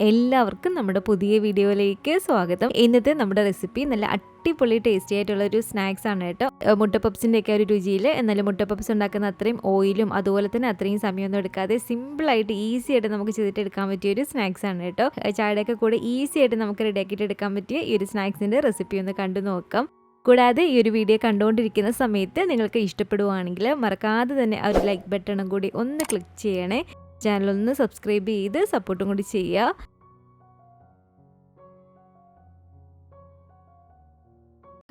എല്ലാവർക്കും നമ്മുടെ പുതിയ വീഡിയോയിലേക്ക് സ്വാഗതം. ഇന്നത്തെ നമ്മുടെ റെസിപ്പി നല്ല അടിപൊളി ടേസ്റ്റി ആയിട്ടുള്ള ഒരു സ്നാക്സ് ആണ് കേട്ടോ. മുട്ട പപ്സിൻ്റെ ഒക്കെ ഒരു രുചിയിൽ, എന്നാലും മുട്ട പപ്സ് ഉണ്ടാക്കുന്ന അത്രയും ഓയിലും അതുപോലെ തന്നെ അത്രയും സമയമൊന്നും എടുക്കാതെ സിമ്പിളായിട്ട് ഈസി ആയിട്ട് നമുക്ക് ചെയ്തിട്ട് എടുക്കാൻ പറ്റിയ ഒരു സ്നാക്സ് ആണ് കേട്ടോ. ചായയുടെയൊക്കെ കൂടെ ഈസി ആയിട്ട് നമുക്ക് റെഡിയാക്കിയിട്ട് എടുക്കാൻ പറ്റിയ ഈ ഒരു സ്നാക്സിൻ്റെ റെസിപ്പി ഒന്ന് കണ്ടു നോക്കാം. കൂടാതെ ഈ ഒരു വീഡിയോ കണ്ടുകൊണ്ടിരിക്കുന്ന സമയത്ത് നിങ്ങൾക്ക് ഇഷ്ടപ്പെടുവാണെങ്കിൽ മറക്കാതെ തന്നെ ആ ഒരു ലൈക്ക് ബട്ടണും കൂടി ഒന്ന് ക്ലിക്ക് ചെയ്യണേ. ചാനലൊന്ന് സബ്സ്ക്രൈബ് ചെയ്ത് സപ്പോർട്ടും കൂടി ചെയ്യുക.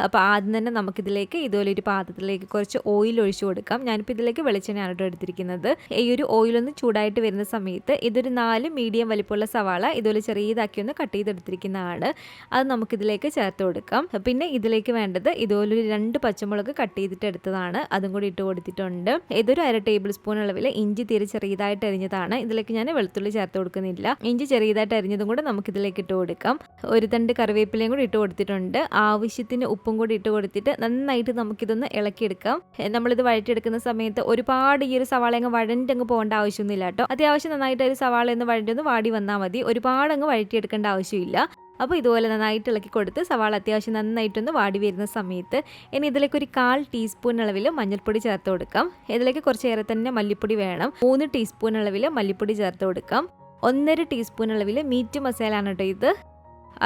അപ്പോൾ ആദ്യം തന്നെ നമുക്കിതിലേക്ക് ഇതുപോലെ ഒരു പാത്രത്തിലേക്ക് കുറച്ച് ഓയിൽ ഒഴിച്ചു കൊടുക്കാം. ഞാനിപ്പോൾ ഇതിലേക്ക് വെളിച്ചെണ്ണയാണ് കേട്ടോ എടുത്തിരിക്കുന്നത്. ഈ ഒരു ഓയിലൊന്ന് ചൂടായിട്ട് വരുന്ന സമയത്ത് ഇതൊരു 4 മീഡിയം വലിപ്പമുള്ള സവാള ഇതുപോലെ ചെറിയതാക്കി ഒന്ന് കട്ട് ചെയ്തെടുത്തിരിക്കുന്നതാണ്. അത് നമുക്കിതിലേക്ക് ചേർത്ത് കൊടുക്കാം. പിന്നെ ഇതിലേക്ക് വേണ്ടത് ഇതുപോലൊരു 2 പച്ചമുളക് കട്ട് ചെയ്തിട്ട് എടുത്തതാണ്, അതും കൂടി ഇട്ട് കൊടുത്തിട്ടുണ്ട്. ഇതൊരു 1/2 ടേബിൾ സ്പൂൺ അളവിൽ ഇഞ്ചി തീരെ ചെറിയതായിട്ട് അരിഞ്ഞതാണ്. ഇതിലേക്ക് ഞാൻ വെളുത്തുള്ളി ചേർത്ത് കൊടുക്കുന്നില്ല. ഇഞ്ചി ചെറിയതായിട്ട് അരിഞ്ഞതും കൂടെ നമുക്കിതിലേക്ക് ഇട്ട് കൊടുക്കാം. ഒരു തണ്ട് കറിവേപ്പിലയും കൂടി ഇട്ട് കൊടുത്തിട്ടുണ്ട്. ആവശ്യത്തിന് ഉപ്പും കൂടി ഇട്ട് കൊടുത്തിട്ട് നന്നായിട്ട് നമുക്കിതൊന്ന് ഇളക്കിയെടുക്കാം. നമ്മളിത് വഴറ്റിയെടുക്കുന്ന സമയത്ത് ഒരുപാട് ഈ ഒരു സവാള അങ്ങ് വഴണ്ടങ്ങ് പോകേണ്ട ആവശ്യമൊന്നുമില്ല കേട്ടോ. അത്യാവശ്യം നന്നായിട്ട് ഒരു സവാള ഒന്ന് വഴണ്ടൊന്ന് വാടി വന്നാൽ മതി. ഒരുപാട് അങ്ങ് വഴറ്റിയെടുക്കേണ്ട ആവശ്യമില്ല. അപ്പോൾ ഇതുപോലെ നന്നായിട്ട് ഇളക്കി കൊടുത്ത് സവാള അത്യാവശ്യം നന്നായിട്ടൊന്ന് വാടി വരുന്ന സമയത്ത് ഇനി ഇതിലേക്ക് ഒരു 1/4 ടീസ്പൂൺ അളവിൽ മഞ്ഞൾപ്പൊടി ചേർത്ത് കൊടുക്കാം. ഇതിലേക്ക് കുറച്ചേറെ തന്നെ മല്ലിപ്പൊടി വേണം. 3 ടീസ്പൂൺ അളവിൽ മല്ലിപ്പൊടി ചേർത്ത് കൊടുക്കാം. 1.5 ടീസ്പൂൺ അളവിൽ മീറ്റ് മസാല ആണ് കേട്ടോ ഇത്.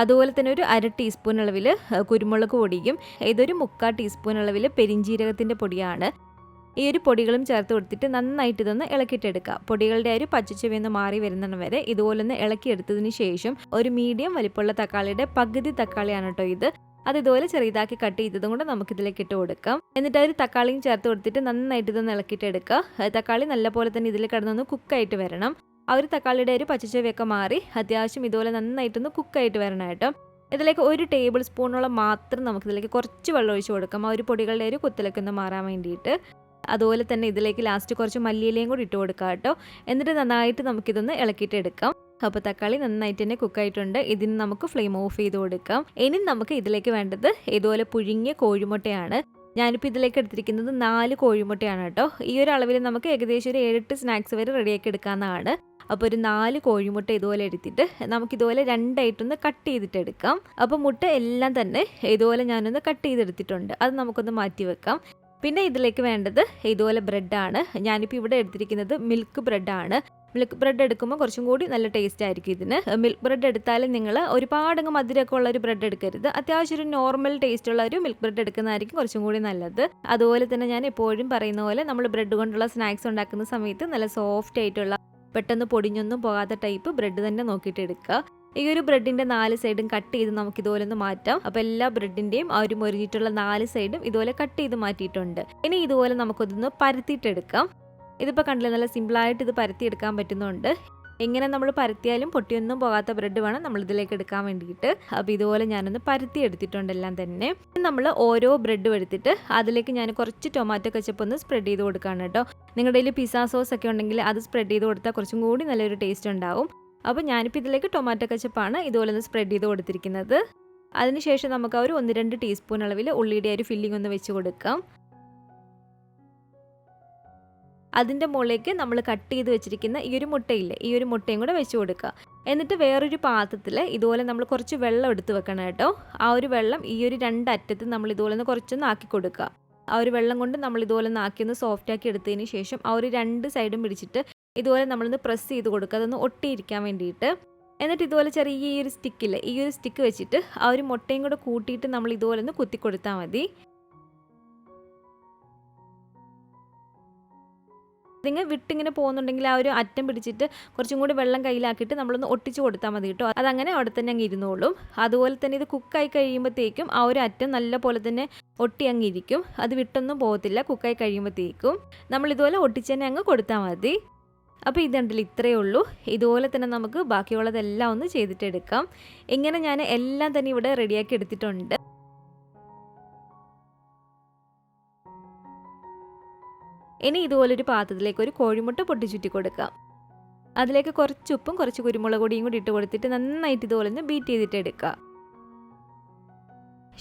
അതുപോലെ തന്നെ ഒരു 1/2 ടീസ്പൂൺ അളവിൽ കുരുമുളക് പൊടിയും ഇതൊരു 3/4 ടീസ്പൂൺ അളവിൽ പെരിഞ്ജീരകത്തിൻ്റെ പൊടിയാണ്. ഈ ഒരു പൊടികളും ചേർത്ത് കൊടുത്തിട്ട് നന്നായിട്ട് ഇതൊന്ന് ഇളക്കിയിട്ടെടുക്കുക. പൊടികളുടെ ഒരു പച്ചച്ചുവയൊന്ന് മാറി വരുന്നിടം വരെ ഇതുപോലൊന്ന് ഇളക്കിയെടുത്തതിന് ശേഷം ഒരു മീഡിയം വലിപ്പമുള്ള തക്കാളിയുടെ പകുതി തക്കാളിയാണ് കേട്ടോ ഇത്. അത് ഇതുപോലെ ചെറിയതാക്കി കട്ട് ചെയ്തതും കൊണ്ട് നമുക്കിതിലേക്ക് ഇട്ട് കൊടുക്കാം. എന്നിട്ട് ഒരു തക്കാളിയും ചേർത്ത് കൊടുത്തിട്ട് നന്നായിട്ട് ഇതൊന്ന് ഇളക്കിയിട്ടെടുക്കുക. തക്കാളി നല്ലപോലെ തന്നെ ഇതിൽ കിടന്നൊന്ന് കുക്കായിട്ട് വരണം. ആ ഒരു തക്കാളിയുടെ ഒരു പച്ചച്ചുവയൊക്കെ മാറി അത്യാവശ്യം ഇതുപോലെ നന്നായിട്ടൊന്ന് കുക്കായിട്ട് വരണം കേട്ടോ. ഇതിലേക്ക് 1 ടേബിൾ സ്പൂണോളം മാത്രം നമുക്കിതിലേക്ക് കുറച്ച് വെള്ളം ഒഴിച്ച് കൊടുക്കാം. ആ ഒരു പൊടികളുടെ ഒരു കുത്തലൊക്കെ ഒന്ന് മാറാൻ വേണ്ടിയിട്ട്. അതുപോലെ തന്നെ ഇതിലേക്ക് ലാസ്റ്റ് കുറച്ച് മല്ലിയിലയും കൂടി ഇട്ട് കൊടുക്കാം കേട്ടോ. എന്നിട്ട് നന്നായിട്ട് നമുക്കിതൊന്ന് ഇളക്കിയിട്ട് എടുക്കാം. അപ്പോൾ തക്കാളി നന്നായിട്ട് തന്നെ കുക്കായിട്ടുണ്ട്. ഇതിന് നമുക്ക് ഫ്ലെയിം ഓഫ് ചെയ്ത് കൊടുക്കാം. ഇനി നമുക്ക് ഇതിലേക്ക് വേണ്ടത് ഇതുപോലെ പുഴുങ്ങിയ കോഴിമുട്ടയാണ്. ഞാനിപ്പോൾ ഇതിലേക്ക് എടുത്തിരിക്കുന്നത് 4 കോഴിമുട്ടയാണ് കേട്ടോ. ഈ ഒരു അളവിൽ നമുക്ക് ഏകദേശം ഒരു 7-8 സ്നാക്സ് വരെ റെഡിയാക്കി എടുക്കാവുന്നതാണ്. അപ്പോൾ ഒരു 4 കോഴിമുട്ട ഇതുപോലെ എടുത്തിട്ട് നമുക്കിതുപോലെ 2 ആയിട്ടൊന്ന് കട്ട് ചെയ്തിട്ട് എടുക്കാം. അപ്പോൾ മുട്ട എല്ലാം തന്നെ ഇതുപോലെ ഞാനൊന്ന് കട്ട് ചെയ്തെടുത്തിട്ടുണ്ട്. അത് നമുക്കൊന്ന് മാറ്റി വെക്കാം. പിന്നെ ഇതിലേക്ക് വേണ്ടത് ഇതുപോലെ ബ്രെഡാണ്. ഞാനിപ്പോൾ ഇവിടെ എടുത്തിരിക്കുന്നത് മിൽക്ക് ബ്രെഡാണ്. മിൽക്ക് ബ്രെഡ് എടുക്കുമ്പോൾ കുറച്ചും കൂടി നല്ല ടേസ്റ്റ് ആയിരിക്കും ഇതിന്. മിൽക്ക് ബ്രെഡ് എടുത്താലും നിങ്ങൾ ഒരുപാടങ്ങ് മധുരമൊക്കെ ഉള്ള ഒരു ബ്രെഡ് എടുക്കരുത്. അത്യാവശ്യം ഒരു നോർമൽ ടേസ്റ്റ് ഉള്ള ഒരു മിൽക്ക് ബ്രെഡ് എടുക്കുന്നതായിരിക്കും കുറച്ചും കൂടി നല്ലത്. അതുപോലെ തന്നെ ഞാൻ എപ്പോഴും പറയുന്ന പോലെ നമ്മൾ ബ്രെഡ് കൊണ്ടുള്ള സ്നാക്സ് ഉണ്ടാക്കുന്ന സമയത്ത് നല്ല സോഫ്റ്റ് ആയിട്ടുള്ള പെട്ടെന്ന് പൊടിഞ്ഞൊന്നും പോകാത്ത ടൈപ്പ് ബ്രെഡ് തന്നെ നോക്കിയിട്ട് എടുക്കുക. ഈ ഒരു ബ്രെഡിൻ്റെ 4 സൈഡും കട്ട് ചെയ്ത് നമുക്ക് ഇതുപോലെ ഒന്ന് മാറ്റാം. അപ്പോൾ എല്ലാ ബ്രെഡിൻ്റെയും ആ ഒരു മൊരിഞ്ഞിട്ടുള്ള 4 സൈഡും ഇതുപോലെ കട്ട് ചെയ്ത് മാറ്റിയിട്ടുണ്ട്. ഇനി ഇതുപോലെ നമുക്കൊന്ന് പരത്തിയിട്ടെടുക്കാം. ഇതിപ്പോൾ കണ്ടില്ല, നല്ല സിമ്പിളായിട്ട് ഇത് പരത്തിയെടുക്കാൻ പറ്റുന്നുണ്ട്. എങ്ങനെ നമ്മൾ പരത്തിയാലും പൊട്ടിയൊന്നും പോകാത്ത ബ്രെഡ് വേണം നമ്മളിതിലേക്ക് എടുക്കാൻ വേണ്ടിയിട്ട്. അപ്പോൾ ഇതുപോലെ ഞാനൊന്ന് പരത്തി എടുത്തിട്ടുണ്ട് എല്ലാം തന്നെ. നമ്മൾ ഓരോ ബ്രെഡും എടുത്തിട്ട് അതിലേക്ക് ഞാൻ കുറച്ച് ടൊമാറ്റോ കെച്ചപ്പ് ഒന്ന് സ്പ്രെഡ് ചെയ്ത് കൊടുക്കുകയാണ് കേട്ടോ. നിങ്ങളുടെ കയ്യിൽ പിസ്സ സോസ് ഒക്കെ ഉണ്ടെങ്കിൽ അത് സ്പ്രെഡ് ചെയ്ത് കൊടുത്താൽ കുറച്ചും കൂടി നല്ലൊരു ടേസ്റ്റ് ഉണ്ടാവും. അപ്പോൾ ഞാനിപ്പോൾ ഇതിലേക്ക് ടൊമാറ്റോ കെച്ചപ്പാണ് ഇതുപോലെ ഒന്ന് സ്പ്രെഡ് ചെയ്ത് കൊടുത്തിരിക്കുന്നത്. അതിനുശേഷം നമുക്ക് ഒരു 1-2 ടീസ്പൂൺ അളവിൽ ഉള്ളിയുടെ ഒരു ഫില്ലിംഗ് ഒന്ന് വെച്ച് കൊടുക്കാം. അതിൻ്റെ മുകളിലേക്ക് നമ്മൾ കട്ട് ചെയ്ത് വെച്ചിരിക്കുന്ന ഈ ഒരു മുട്ടയില്ലേ, ഈ ഒരു മുട്ടയും കൂടെ വെച്ച് കൊടുക്കുക. എന്നിട്ട് വേറൊരു പാത്രത്തിൽ ഇതുപോലെ നമ്മൾ കുറച്ച് വെള്ളം എടുത്ത് വെക്കണം കേട്ടോ. ആ ഒരു വെള്ളം ഈ ഒരു 2 അറ്റത്ത് നമ്മൾ ഇതുപോലെ ഒന്ന് കുറച്ചൊന്ന് ആക്കി കൊടുക്കുക. ആ ഒരു വെള്ളം കൊണ്ട് നമ്മൾ ഇതുപോലെ ഒന്ന് ആക്കിയൊന്ന് സോഫ്റ്റ് ആക്കി എടുത്തതിന് ശേഷം ആ ഒരു 2 സൈഡും പിടിച്ചിട്ട് ഇതുപോലെ നമ്മളൊന്ന് പ്രസ് ചെയ്ത് കൊടുക്കുക, അതൊന്ന് ഒട്ടിയിരിക്കാൻ വേണ്ടിയിട്ട്. എന്നിട്ട് ഇതുപോലെ ചെറിയ ഈ ഒരു സ്റ്റിക്കില്ലേ, ഈ ഒരു സ്റ്റിക്ക് വെച്ചിട്ട് ആ ഒരു മുട്ടയും കൂടെ കൂട്ടിയിട്ട് നമ്മൾ ഇതുപോലെ ഒന്ന് കുത്തി കൊടുത്താൽ മതി. നിങ്ങൾ വിട്ടിങ്ങനെ പോകുന്നുണ്ടെങ്കിൽ ആ ഒരു അറ്റം പിടിച്ചിട്ട് കുറച്ചും കൂടി വെള്ളം കയ്യിലാക്കിയിട്ട് നമ്മളൊന്ന് ഒട്ടിച്ച് കൊടുത്താൽ മതി കേട്ടോ. അതങ്ങനെ അവിടെ തന്നെ അങ്ങ് ഇരുന്നോളും. അതുപോലെ തന്നെ ഇത് കുക്കായി കഴിയുമ്പോഴത്തേക്കും ആ ഒരു അറ്റം നല്ല പോലെ തന്നെ ഒട്ടി അങ്ങ് ഇരിക്കും. അത് വിട്ടൊന്നും പോകത്തില്ല. കുക്കായി കഴിയുമ്പോഴത്തേക്കും നമ്മൾ ഇതുപോലെ ഒട്ടിച്ച് തന്നെ അങ്ങ് കൊടുത്താൽ മതി. അപ്പോൾ ഇതുണ്ടല്ലോ, ഇത്രയേ ഉള്ളൂ. ഇതുപോലെ തന്നെ നമുക്ക് ബാക്കിയുള്ളതെല്ലാം ഒന്ന് ചെയ്തിട്ടെടുക്കാം. ഇങ്ങനെ ഞാൻ എല്ലാം തന്നെ ഇവിടെ റെഡിയാക്കി എടുത്തിട്ടുണ്ട്. ഇനി ഇതുപോലൊരു പാത്രത്തിലേക്ക് ഒരു കോഴിമുട്ട പൊട്ടിച്ചുറ്റി കൊടുക്കാം. അതിലേക്ക് കുറച്ച് ഉപ്പും കുറച്ച് കുരുമുളക് പൊടിയും കൂടി ഇട്ട് കൊടുത്തിട്ട് നന്നായിട്ട് ഇതുപോലെ ഒന്ന് ബീറ്റ് ചെയ്തിട്ട് എടുക്കുക.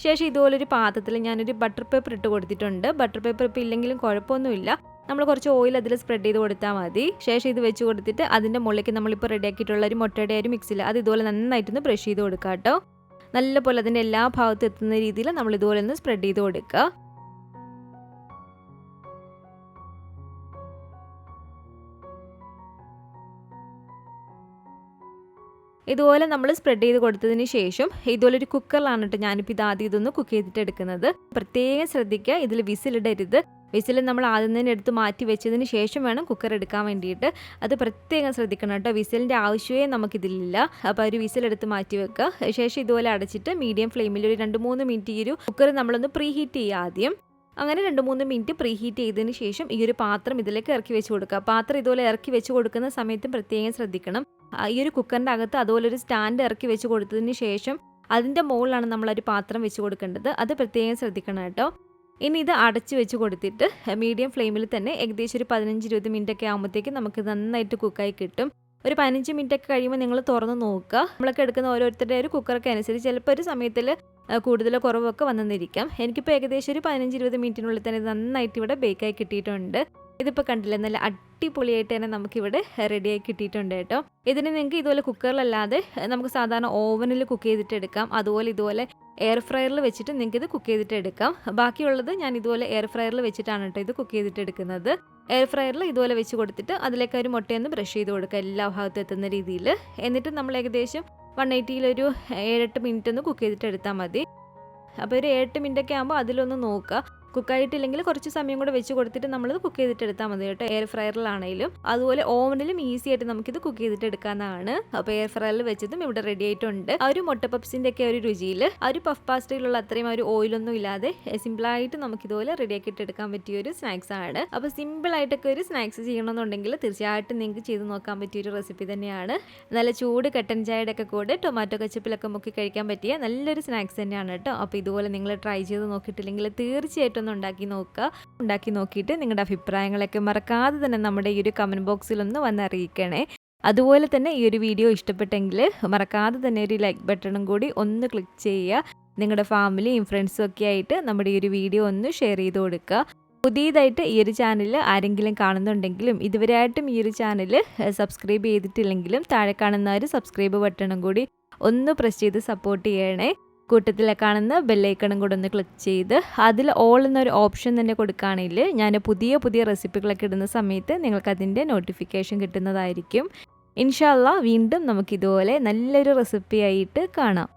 ശേഷം ഇതുപോലൊരു പാത്രത്തിൽ ഞാനൊരു ബട്ടർ പേപ്പർ ഇട്ട് കൊടുത്തിട്ടുണ്ട്. ബട്ടർ പേപ്പർ ഇപ്പോൾ ഇല്ലെങ്കിലും കുഴപ്പമൊന്നുമില്ല. നമ്മൾ കുറച്ച് ഓയിൽ അതിൽ സ്പ്രെഡ് ചെയ്ത് കൊടുത്താൽ മതി. ശേഷം ഇത് വെച്ച് കൊടുത്തിട്ട് അതിൻ്റെ മുകളിലേക്ക് നമ്മളിപ്പോൾ റെഡിയാക്കിയിട്ടുള്ള ഒരു മുട്ടയുടെ ഒരു മിക്സിൽ അത് ഇതുപോലെ നന്നായിട്ടൊന്ന് ബ്രഷ് ചെയ്ത് കൊടുക്കുക കേട്ടോ. നല്ലപോലെ അതിൻ്റെ എല്ലാ ഭാഗത്തും എത്തുന്ന രീതിയിൽ നമ്മൾ ഇതുപോലെ ഒന്ന് സ്പ്രെഡ് ചെയ്ത് കൊടുക്കുക. ഇതുപോലെ നമ്മൾ സ്പ്രെഡ് ചെയ്ത് കൊടുത്തതിന് ശേഷം ഇതുപോലെ ഒരു കുക്കറിലാണ് കേട്ടോ ഞാനിപ്പോൾ ഇത് ആദ്യം ഇതൊന്ന് കുക്ക് ചെയ്തിട്ട് എടുക്കുന്നത്. പ്രത്യേകം ശ്രദ്ധിക്കുക, ഇതിൽ വിസിലിടരുത്. വിസിൽ നമ്മൾ ആദ്യം തന്നെ എടുത്ത് മാറ്റി വെച്ചതിന് ശേഷം വേണം കുക്കർ എടുക്കാൻ വേണ്ടിയിട്ട്. അത് പ്രത്യേകം ശ്രദ്ധിക്കണം കേട്ടോ. വിസിലിൻ്റെ ആവശ്യമേ നമുക്കിതിലില്ല. അപ്പോൾ ഒരു വിസിലെടുത്ത് മാറ്റി വെക്കുക. ശേഷം ഇതുപോലെ അടച്ചിട്ട് മീഡിയം ഫ്ലെയിമിൽ ഒരു 2-3 മിനിറ്റ് ഈ ഒരു കുക്കർ നമ്മളൊന്ന് പ്രീ ഹീറ്റ് ചെയ്യുക ആദ്യം. അങ്ങനെ 2-3 മിനിറ്റ് പ്രീ ഹീറ്റ് ചെയ്തതിന് ശേഷം ഈ ഒരു പാത്രം ഇതിലേക്ക് ഇറക്കി വെച്ച് കൊടുക്കുക. പാത്രം ഇതുപോലെ ഇറക്കി വെച്ച് കൊടുക്കുന്ന സമയത്തും പ്രത്യേകം ശ്രദ്ധിക്കണം. ഈ ഒരു കുക്കറിൻ്റെ അകത്ത് അതുപോലെ ഒരു സ്റ്റാൻഡ് ഇറക്കി വെച്ച് കൊടുത്തതിന് ശേഷം അതിൻ്റെ മുകളിലാണ് നമ്മളൊരു പാത്രം വെച്ച് കൊടുക്കേണ്ടത്. അത് പ്രത്യേകം ശ്രദ്ധിക്കണം കേട്ടോ. ഇനി ഇത് അടച്ച് വെച്ച് കൊടുത്തിട്ട് മീഡിയം ഫ്ലെയിമിൽ തന്നെ ഏകദേശം ഒരു 15-20 മിനിറ്റ് ഒക്കെ ആകുമ്പോഴത്തേക്ക് നമുക്ക് നന്നായിട്ട് കുക്കായി കിട്ടും. ഒരു 15 മിനിറ്റ് ഒക്കെ കഴിയുമ്പോൾ നിങ്ങൾ തുറന്ന് നോക്കുക. നമ്മളൊക്കെ എടുക്കുന്ന ഓരോരുത്തരുടെ ഒരു കുക്കറൊക്കെ അനുസരിച്ച് ചിലപ്പോൾ ഒരു സമയത്തിൽ കൂടുതലോ കുറവൊക്കെ വന്നെന്നിരിക്കാം. എനിക്കിപ്പോൾ ഏകദേശം ഒരു 15-20 മിനിറ്റിനുള്ളിൽ തന്നെ ഇത് നന്നായിട്ട് ഇവിടെ ബേക്കായി കിട്ടിയിട്ടുണ്ട്. ഇതിപ്പോൾ കണ്ടില്ലേ, നല്ല അടിപൊളിയായിട്ട് തന്നെ നമുക്കിവിടെ റെഡിയായി കിട്ടിയിട്ടുണ്ട് കേട്ടോ. ഇതിന് നിങ്ങൾക്ക് ഇതുപോലെ കുക്കറിലല്ലാതെ നമുക്ക് സാധാരണ ഓവനിൽ കുക്ക് ചെയ്തിട്ട് എടുക്കാം. അതുപോലെ ഇതുപോലെ എയർ ഫ്രയറിൽ വെച്ചിട്ട് നിങ്ങൾക്ക് ഇത് കുക്ക് ചെയ്തിട്ട് എടുക്കാം. ബാക്കിയുള്ളത് ഞാൻ ഇതുപോലെ എയർ ഫ്രയറിൽ വെച്ചിട്ടാണ് കേട്ടോ ഇത് കുക്ക് ചെയ്തിട്ട് എടുക്കുന്നത്. എയർ ഫ്രയറിൽ ഇതുപോലെ വെച്ച് കൊടുത്തിട്ട് അതിലേക്ക് ഒരു മുട്ടയൊന്ന് ബ്രഷ് ചെയ്ത് കൊടുക്കുക എല്ലാ ഭാഗത്തും എത്തുന്ന രീതിയിൽ. എന്നിട്ട് നമ്മൾ ഏകദേശം 180-ൽ 7-8 മിനിറ്റ് ഒന്ന് കുക്ക് ചെയ്തിട്ട് എടുത്താൽ മതി. അപ്പോൾ ഒരു 7-8 മിനിറ്റ് ഒക്കെ ആകുമ്പോൾ അതിലൊന്ന് നോക്കുക. കുക്കായിട്ടില്ലെങ്കിൽ കുറച്ച് സമയം കൂടെ വെച്ച് കൊടുത്തിട്ട് നമ്മളത് കുക്ക് ചെയ്തിട്ട് എടുത്താൽ മതി കേട്ടോ. എയർ ഫ്രയറിലാണെങ്കിലും അതുപോലെ ഓവനിലും ഈസി ആയിട്ട് നമുക്കിത് കുക്ക് ചെയ്തിട്ട് എടുക്കാവുന്നതാണ്. അപ്പോൾ എയർ ഫ്രയറിൽ വെച്ചതും ഇവിടെ റെഡി ആയിട്ടുണ്ട്. ആ ഒരു മുട്ട പപ്സിൻ്റെ ഒക്കെ ഒരു രുചിയിൽ ആ ഒരു പഫ് പാസ്റ്റയിലുള്ള അത്രയും ഒരു ഓയിലൊന്നും ഇല്ലാതെ സിമ്പിളായിട്ട് നമുക്കിതുപോലെ റെഡിയാക്കിയിട്ട് എടുക്കാൻ പറ്റിയ ഒരു സ്നാക്സ് ആണ്. അപ്പോൾ സിമ്പിളായിട്ടൊക്കെ ഒരു സ്നാക്സ് ചെയ്യണമെന്നുണ്ടെങ്കിൽ തീർച്ചയായിട്ടും നിങ്ങൾക്ക് ചെയ്ത് നോക്കാൻ പറ്റിയൊരു റെസിപ്പി തന്നെയാണ്. നല്ല ചൂട് കട്ടൻ ചായയുടെ ഒക്കെ കൂടെ ടൊമാറ്റോ കച്ചപ്പിലൊക്കെ മുക്കി കഴിക്കാൻ പറ്റിയ നല്ലൊരു സ്നാക്സ് തന്നെയാണ് കേട്ടോ. അപ്പോൾ ഇതുപോലെ നിങ്ങൾ ട്രൈ ചെയ്ത് നോക്കിയിട്ടില്ലെങ്കിൽ തീർച്ചയായിട്ടും ഉണ്ടാക്കി നോക്കുക. ഉണ്ടാക്കി നോക്കിയിട്ട് നിങ്ങളുടെ അഭിപ്രായങ്ങളൊക്കെ മറക്കാതെ തന്നെ നമ്മുടെ ഈ ഒരു കമൻറ്റ് ബോക്സിലൊന്ന് വന്നറിയിക്കണേ. അതുപോലെ തന്നെ ഈ ഒരു വീഡിയോ ഇഷ്ടപ്പെട്ടെങ്കിൽ മറക്കാതെ തന്നെ ഒരു ലൈക്ക് ബട്ടണും കൂടി ഒന്ന് ക്ലിക്ക് ചെയ്യുക. നിങ്ങളുടെ ഫാമിലിയും ഫ്രണ്ട്സും ഒക്കെ ആയിട്ട് നമ്മുടെ ഈ ഒരു വീഡിയോ ഒന്ന് ഷെയർ ചെയ്ത് കൊടുക്കുക. പുതിയതായിട്ട് ഈ ഒരു ചാനൽ ആരെങ്കിലും കാണുന്നുണ്ടെങ്കിലും ഇതുവരെയായിട്ടും ഈ ഒരു ചാനൽ സബ്സ്ക്രൈബ് ചെയ്തിട്ടില്ലെങ്കിലും താഴെ കാണുന്ന ഒരു സബ്സ്ക്രൈബ് ബട്ടണും കൂടി ഒന്ന് പ്രസ് ചെയ്ത് സപ്പോർട്ട് ചെയ്യണേ. കൂട്ടത്തിൽ കാണുന്ന ബെല്ലൈക്കണും കൂടെ ഒന്ന് ക്ലിക്ക് ചെയ്ത് അതിൽ ഓൾ എന്നൊരു ഓപ്ഷൻ തന്നെ കൊടുക്കുകയാണെങ്കിൽ ഞാൻ പുതിയ റെസിപ്പികളൊക്കെ ഇടുന്ന സമയത്ത് നിങ്ങൾക്ക് അതിൻ്റെ നോട്ടിഫിക്കേഷൻ കിട്ടുന്നതായിരിക്കും. ഇൻഷാ അല്ലാഹ് വീണ്ടും നമുക്കിതുപോലെ നല്ലൊരു റെസിപ്പി ആയിട്ട് കാണാം.